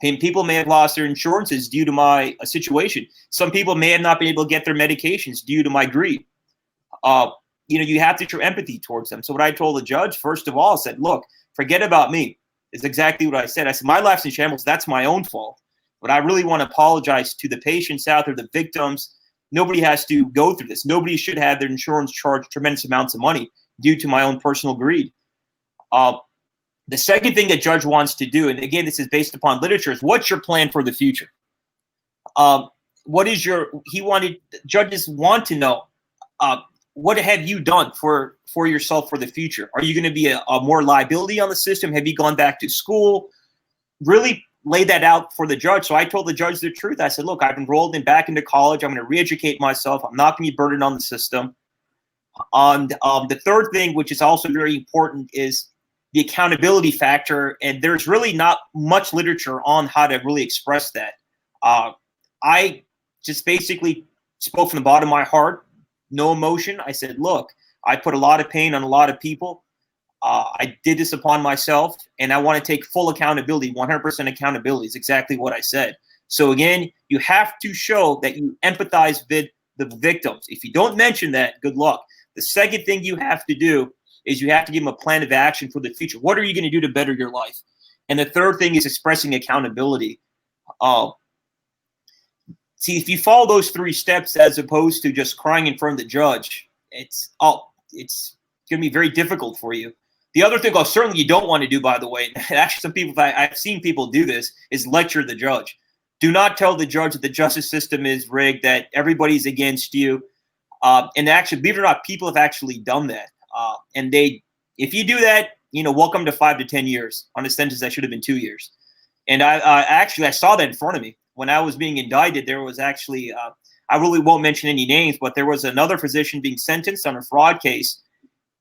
And people may have lost their insurances due to my situation. Some people may have not been able to get their medications due to my greed. You have to show empathy towards them. So what I told the judge, first of all, I said, look, forget about me. Is exactly what I said. I said, my life's in shambles. That's my own fault. But I really want to apologize to the patients out there, the victims. Nobody has to go through this. Nobody should have their insurance charged tremendous amounts of money due to my own personal greed. The second thing that judge wants to do, and again, this is based upon literature, is what's your plan for the future? Judges want to know, what have you done for yourself for the future? Are you going to be a more liability on the system? Have you gone back to school? Really lay that out for the judge. So I told the judge the truth. I said, look, I've enrolled back into college. I'm going to re-educate myself. I'm not going to be burdened on the system. And the third thing, which is also very important, is the accountability factor. And there's really not much literature on how to really express that. I just basically spoke from the bottom of my heart, no emotion. I said, look, I put a lot of pain on a lot of people. I did this upon myself, and I want to take full accountability, 100% accountability is exactly what I said. So again, you have to show that you empathize with the victims. If you don't mention that, good luck. The second thing you have to do is you have to give them a plan of action for the future. What are you going to do to better your life? And the third thing is expressing accountability. See, if you follow those 3 steps as opposed to just crying in front of the judge, it's going to be very difficult for you. The other thing, certainly you don't want to do, by the way, actually some people, I've seen people do this, is lecture the judge. Do not tell the judge that the justice system is rigged, that everybody's against you. And actually, believe it or not, people have actually done that. And if you do that, welcome to 5 to 10 years on a sentence that should have been 2 years. And I saw that in front of me when I was being indicted. There was actually, I really won't mention any names, but there was another physician being sentenced on a fraud case.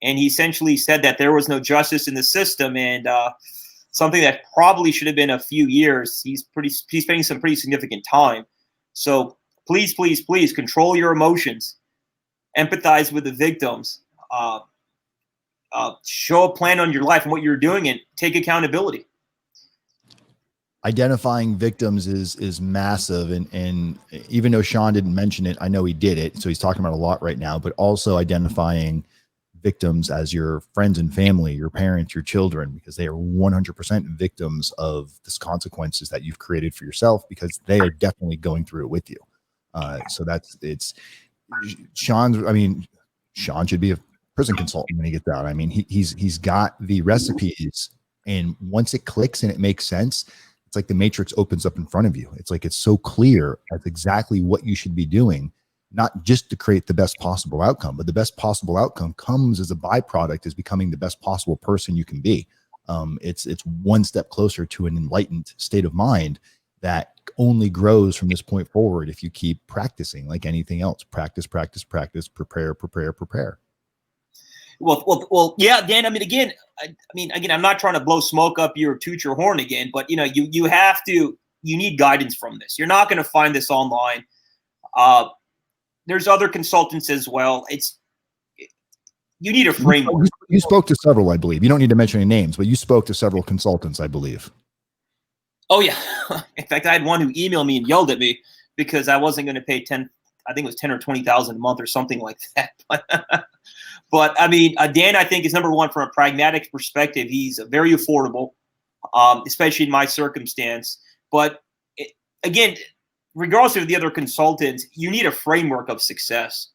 And he essentially said that there was no justice in the system, and something that probably should have been a few years. He's spending some pretty significant time. So please, please, please control your emotions, empathize with the victims, show a plan on your life and what you're doing, and take accountability. Identifying victims is massive. And even though Sean didn't mention it, I know he did it. So he's talking about a lot right now, but also identifying victims as your friends and family, your parents, your children, because they are 100% victims of this consequences that you've created for yourself, because they are definitely going through it with you. So it's Sean's. I mean, Sean should be a prison consultant when he gets out. I mean, he's got the recipes, and once it clicks and it makes sense, it's like the matrix opens up in front of you. It's like, it's so clear as exactly what you should be doing, not just to create the best possible outcome, but the best possible outcome comes as a byproduct, is becoming the best possible person you can be. It's one step closer to an enlightened state of mind that only grows from this point forward if you keep practicing, like anything else. Practice, practice, practice, prepare, prepare, prepare. Well, yeah, Dan. I mean, again, I'm not trying to blow smoke up your toot your horn again, but you need guidance from this. You're not going to find this online. There's other consultants as well. You need a framework. You spoke to several, I believe. You don't need to mention any names, but you spoke to several consultants, I believe. Oh yeah. In fact, I had one who emailed me and yelled at me because I wasn't going to pay 10. I think it was 10 or 20,000 a month or something like that. But I mean, Dan, I think, is number one from a pragmatic perspective. He's very affordable, especially in my circumstance. But again, regardless of the other consultants, you need a framework of success.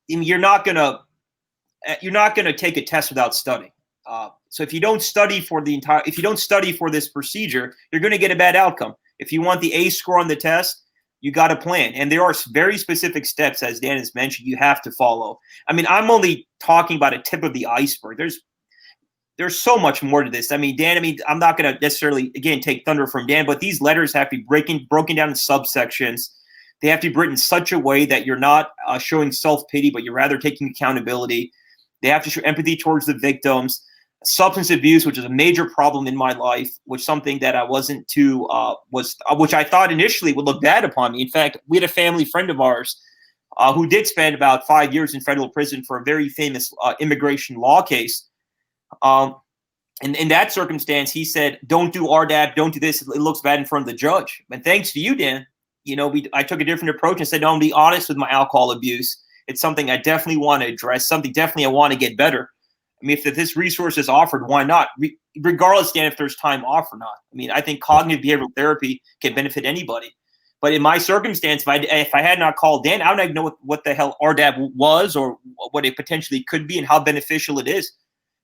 You're not gonna take a test without studying. So if you don't study for this procedure, you're going to get a bad outcome. If you want the A score on the test, you got a plan, and there are very specific steps, as Dan has mentioned, you have to follow. I mean, I'm only talking about a tip of the iceberg. There's so much more to this. I mean, Dan, I'm not going to necessarily, again, take thunder from Dan, but these letters have to be broken down in subsections. They have to be written in such a way that you're not showing self-pity, but you're rather taking accountability. They have to show empathy towards the victims. Substance abuse, which is a major problem in my life, which something that I wasn't too, which I thought initially would look bad upon me. In fact, we had a family friend of ours who did spend about 5 years in federal prison for a very famous immigration law case. And in that circumstance, he said, don't do RDAP, don't do this. It looks bad in front of the judge. But thanks to you, Dan, I took a different approach and said, no, I'm going to be honest with my alcohol abuse. It's something I definitely want to address, something definitely I want to get better. I mean, if this resource is offered, why not? Regardless, Dan, if there's time off or not. I mean, I think cognitive behavioral therapy can benefit anybody. But in my circumstance, if I had not called Dan, I don't even know what the hell RDAP was or what it potentially could be and how beneficial it is.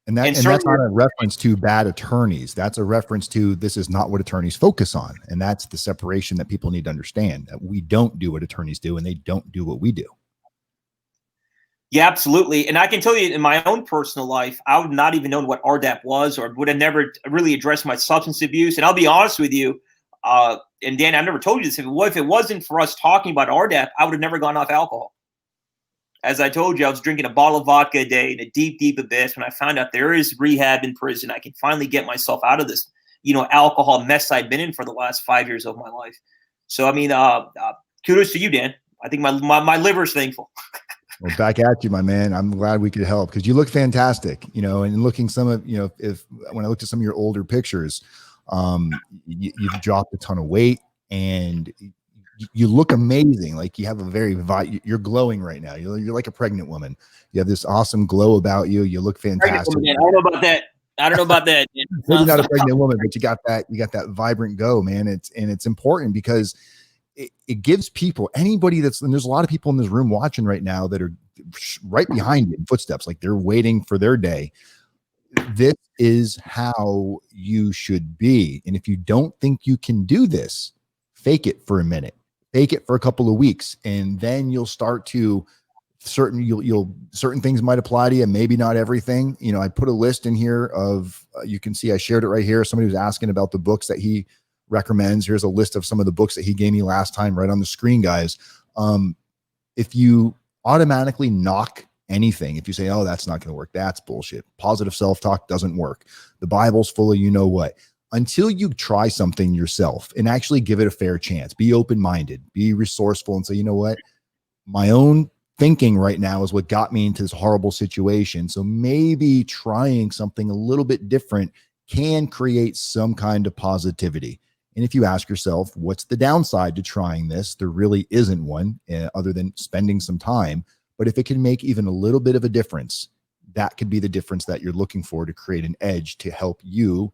And that's not a reference to bad attorneys. That's a reference to, this is not what attorneys focus on. And that's the separation that people need to understand, that we don't do what attorneys do and they don't do what we do. Yeah, absolutely. And I can tell you in my own personal life, I would not even known what RDAP was, or would have never really addressed my substance abuse. And I'll be honest with you, and Dan, I've never told you this. If it wasn't for us talking about RDAP, I would have never gone off alcohol. As I told you, I was drinking a bottle of vodka a day in a deep, deep abyss. When I found out there is rehab in prison, I can finally get myself out of this, alcohol mess I've been in for the last 5 years of my life. So, I mean, kudos to you, Dan. I think my liver's thankful. Well, back at you, my man. I'm glad we could help because you look fantastic, and looking when I looked at some of your older pictures, you've dropped a ton of weight and you look amazing. Like you have you're glowing right now. You're like a pregnant woman. You have this awesome glow about you. You look fantastic. I don't know about that. Maybe not a pregnant woman, but you got that vibrant go, man. It's important because it gives people, anybody and there's a lot of people in this room watching right now that are right behind you in footsteps, like they're waiting for their day. This is how you should be. And if you don't think you can do this, fake it for a minute, fake it for a couple of weeks, and then you'll start to certain things might apply to you, maybe not everything. You know, I put a list in here of you can see I shared it right here. Somebody was asking about the books that he recommends. Here's a list of some of the books that he gave me last time right on the screen, guys. If you automatically knock anything, if you say, oh, that's not going to work, that's bullshit, positive self-talk doesn't work, the Bible's full of you know what, until you try something yourself and actually give it a fair chance, be open-minded, be resourceful, and say, you know what, my own thinking right now is what got me into this horrible situation. So maybe trying something a little bit different can create some kind of positivity. And if you ask yourself, what's the downside to trying this? There really isn't one other than spending some time. But if it can make even a little bit of a difference, that could be the difference that you're looking for to create an edge to help you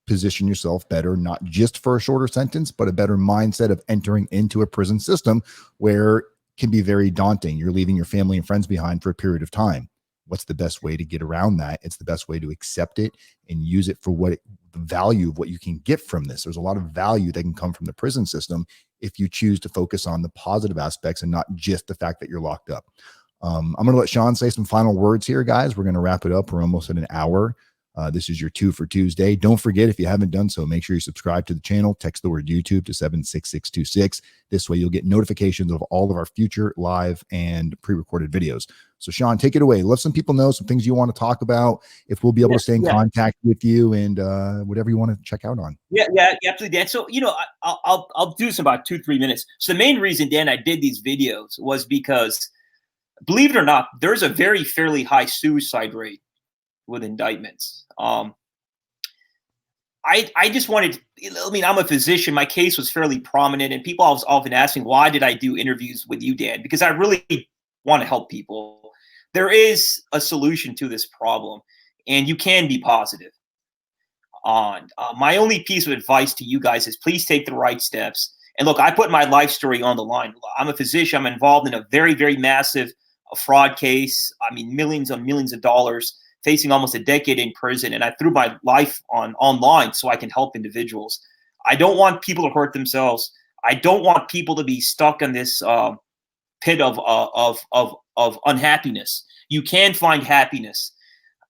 position yourself better, not just for a shorter sentence, but a better mindset of entering into a prison system where it can be very daunting. You're leaving your family and friends behind for a period of time. What's the best way to get around that? It's the best way to accept it and use it for what the value of what you can get from this. There's a lot of value that can come from the prison system if you choose to focus on the positive aspects and not just the fact that you're locked up. I'm going to let Sean say some final words here, guys. We're going to wrap it up. We're almost at an hour. This is your 2 for Tuesday. Don't forget, if you haven't done so, make sure you subscribe to the channel. Text the word YouTube to 76626. This way you'll get notifications of all of our future live and pre-recorded videos. So Sean, take it away. Let some people know some things you want to talk about, if we'll be able to stay in contact with you, and whatever you want to check out on. Yeah, absolutely, Dan. So, you know, I'll do this in about 2-3 minutes. So the main reason, Dan, I did these videos was because, believe it or not, there's a very fairly high suicide rate with indictments. I just wanted, I mean, I'm a physician. My case was fairly prominent, and people always often ask me, why did I do interviews with you, Dan? Because I really want to help people. There is a solution to this problem, and you can be positive on. My only piece of advice to you guys is please take the right steps. And look, I put my life story on the line. I'm a physician. I'm involved in a very, very massive fraud case. I mean, millions on millions of dollars, facing almost a decade in prison. And I threw my life online so I can help individuals. I don't want people to hurt themselves. I don't want people to be stuck in this pit of unhappiness. You can find happiness.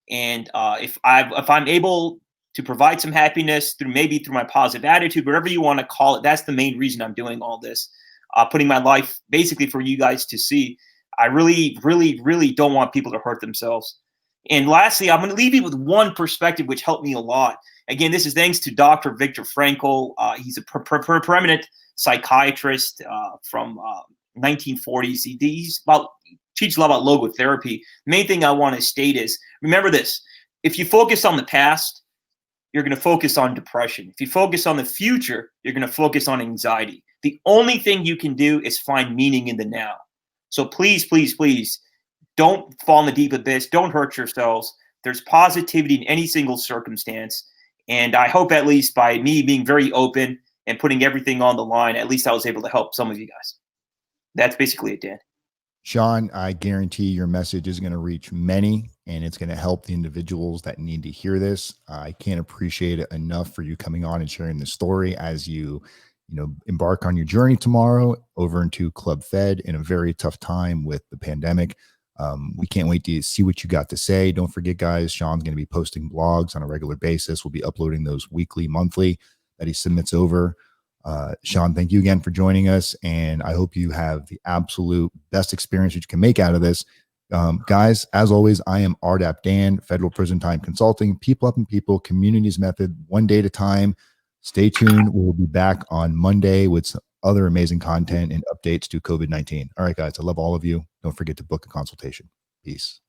And if I'm able to provide some happiness through my positive attitude, whatever you want to call it, that's the main reason I'm doing all this, putting my life basically for you guys to see. I really, really, really don't want people to hurt themselves. And lastly, I'm going to leave you with one perspective which helped me a lot. Again, this is thanks to Dr. Viktor Frankl. He's a preeminent psychiatrist from 1940s. He teaches a lot about logotherapy. The main thing I want to state is, remember this: if you focus on the past, you're going to focus on depression. If you focus on the future, you're going to focus on anxiety. The only thing you can do is find meaning in the now. So please, please, please, don't fall in the deep abyss. Don't hurt yourselves. There's positivity in any single circumstance. And I hope, at least by me being very open and putting everything on the line, at least I was able to help some of you guys. That's basically it, Dan. Sean, I guarantee your message is going to reach many, and it's going to help the individuals that need to hear this. I can't appreciate it enough for you coming on and sharing this story as you embark on your journey tomorrow over into Club Fed in a very tough time with the pandemic. We can't wait to see what you got to say. Don't forget, guys, Sean's going to be posting blogs on a regular basis. We'll be uploading those weekly, monthly that he submits over. Sean, thank you again for joining us, and I hope you have the absolute best experience that you can make out of this. Guys, as always, I am RDAP Dan, Federal Prison Time Consulting, people helping people, communities method, one day at a time. Stay tuned. We'll be back on Monday with some other amazing content and updates to COVID-19. All right, guys, I love all of you. Don't forget to book a consultation. Peace.